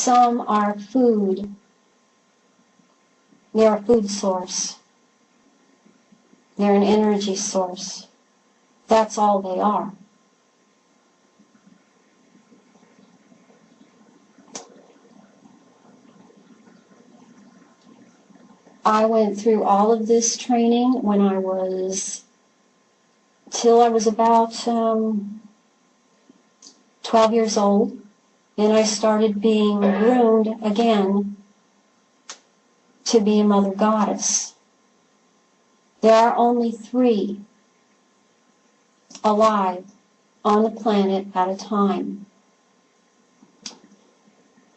Some are food. They're a food source. They're an energy source. That's all they are. I went through all of this training when I was, till I was about 12 years old, and I started being groomed again to be a mother goddess. There are only 3 alive on the planet at a time.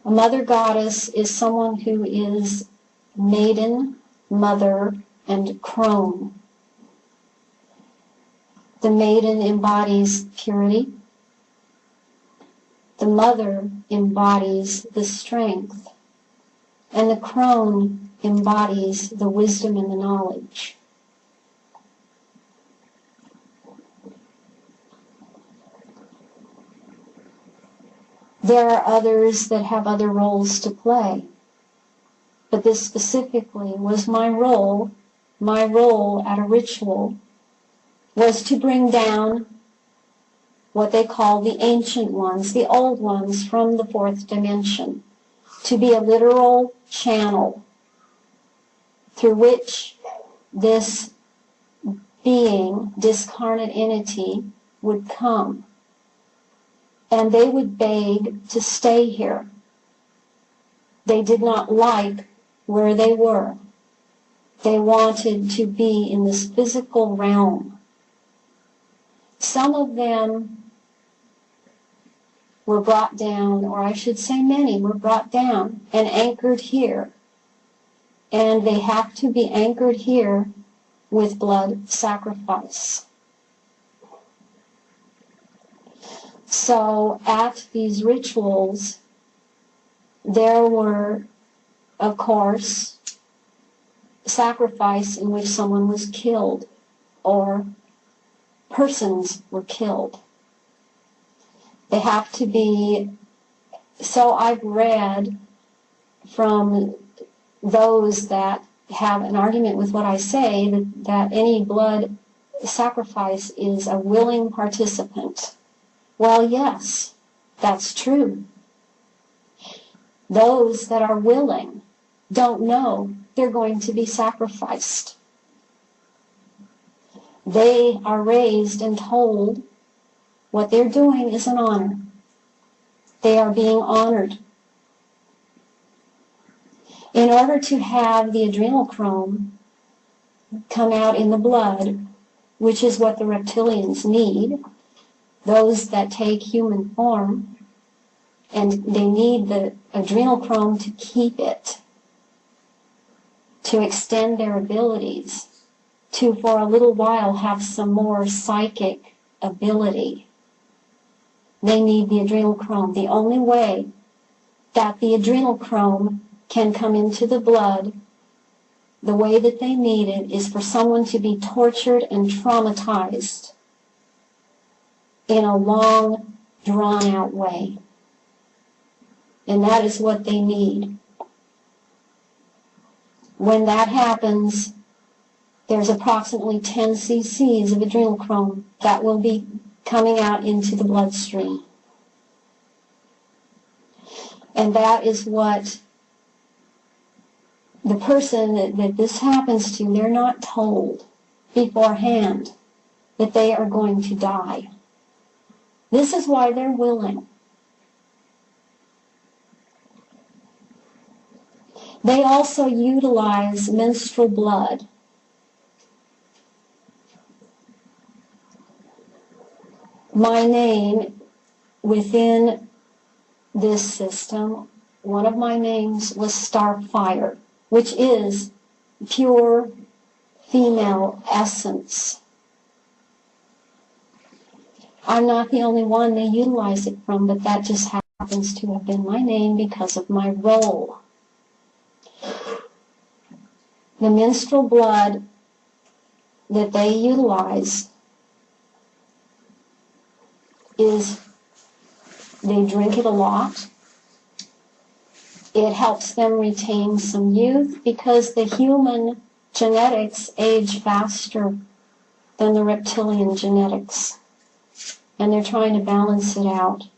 A mother goddess is someone who is maiden, mother, and crone. The maiden embodies purity. The mother embodies the strength. And the crone embodies the wisdom and the knowledge. There are others that have other roles to play. But this specifically was my role. My role at a ritual was to bring down what they call the ancient ones, the old ones from the 4th dimension, to be a literal channel through which this being, discarnate entity, would come. And they would beg to stay here. They did not like where they were. They wanted to be in this physical realm. Some of them were brought down, or I should say many were brought down and anchored here. And they have to be anchored here with blood sacrifice. So at these rituals, there were, of course, sacrifice in which someone was killed or persons were killed. They have to be, so I've read from those that have an argument with what I say, that any blood sacrifice is a willing participant. Well, yes, that's true. Those that are willing don't know they're going to be sacrificed. They are raised and told what they're doing is an honor. They are being honored. In order to have the adrenochrome come out in the blood, which is what the reptilians need, those that take human form, and they need the adrenochrome to keep it, to extend their abilities, to for a little while have some more psychic ability. They need the adrenochrome. The only way that the adrenochrome can come into the blood the way that they need it is for someone to be tortured and traumatized in a long, drawn-out way. And that is what they need. When that happens, there's approximately 10 cc's of adrenochrome that will be coming out into the bloodstream. And that is what the person that this happens to, they're not told beforehand that they are going to die. This is why they're willing. They also utilize menstrual blood. My name within this system, one of my names was Starfire, which is pure female essence. I'm not the only one they utilize it from, but that just happens to have been my name because of my role. The menstrual blood that they utilize is, they drink it a lot. It helps them retain some youth because the human genetics age faster than the reptilian genetics. And they're trying to balance it out.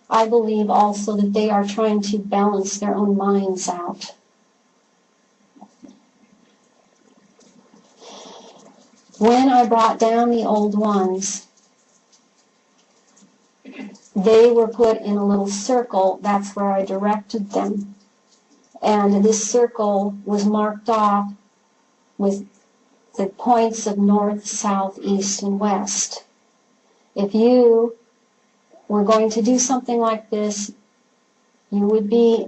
I believe also that they are trying to balance their own minds out. When I brought down the old ones, they were put in a little circle. That's where I directed them. And this circle was marked off with the points of north, south, east, and west. If you were going to do something like this, you would be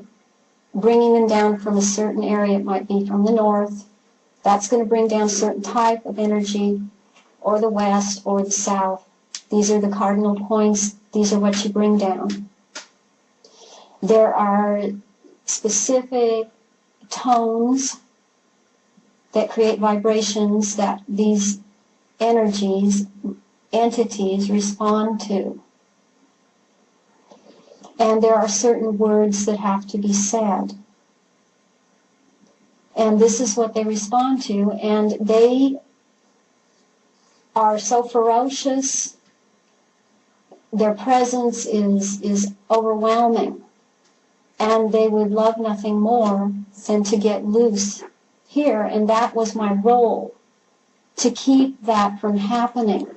bringing them down from a certain area. It might be from the north. That's going to bring down a certain type of energy, or the west, or the south. These are the cardinal points. These are what you bring down. There are specific tones that create vibrations that these entities respond to. And there are certain words that have to be said. And this is what they respond to. And they are so ferocious. Their presence is overwhelming. And they would love nothing more than to get loose here. And that was my role, to keep that from happening,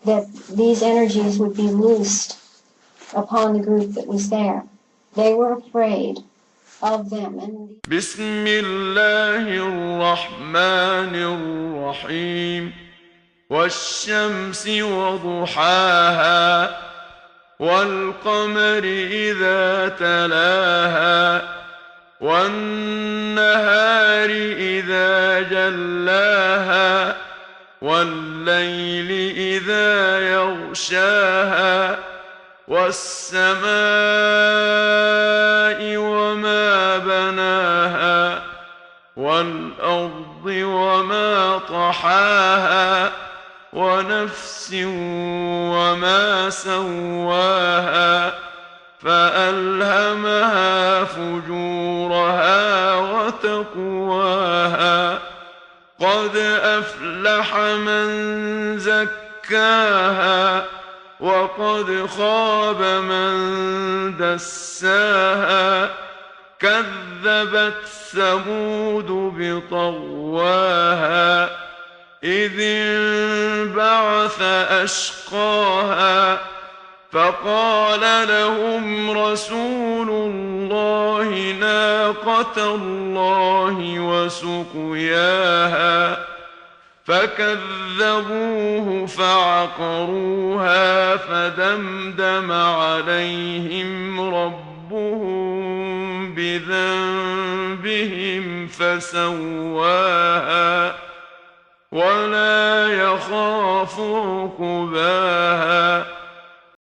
that these energies would be loosed upon the group that was there. They were afraid of them. And بسم الله الرحمن الرحيم والشمس وضحاها والقمر إذا تلاها والنهار إذا جلاها والليل إذا يغشاها والسماء وما بناها والأرض وما طحاها ونفس وما سواها فألهمها فجورها وتقواها قد أفلح من زكاها وقد خاب من دساها كذبت ثمود بطغواها إذ انبعث أشقاها فقال لهم رسول الله ناقة الله وسقياها فكذبوه فعقروها فدمدم عليهم ربهم بذنبهم فسواها ولا يخاف عقباها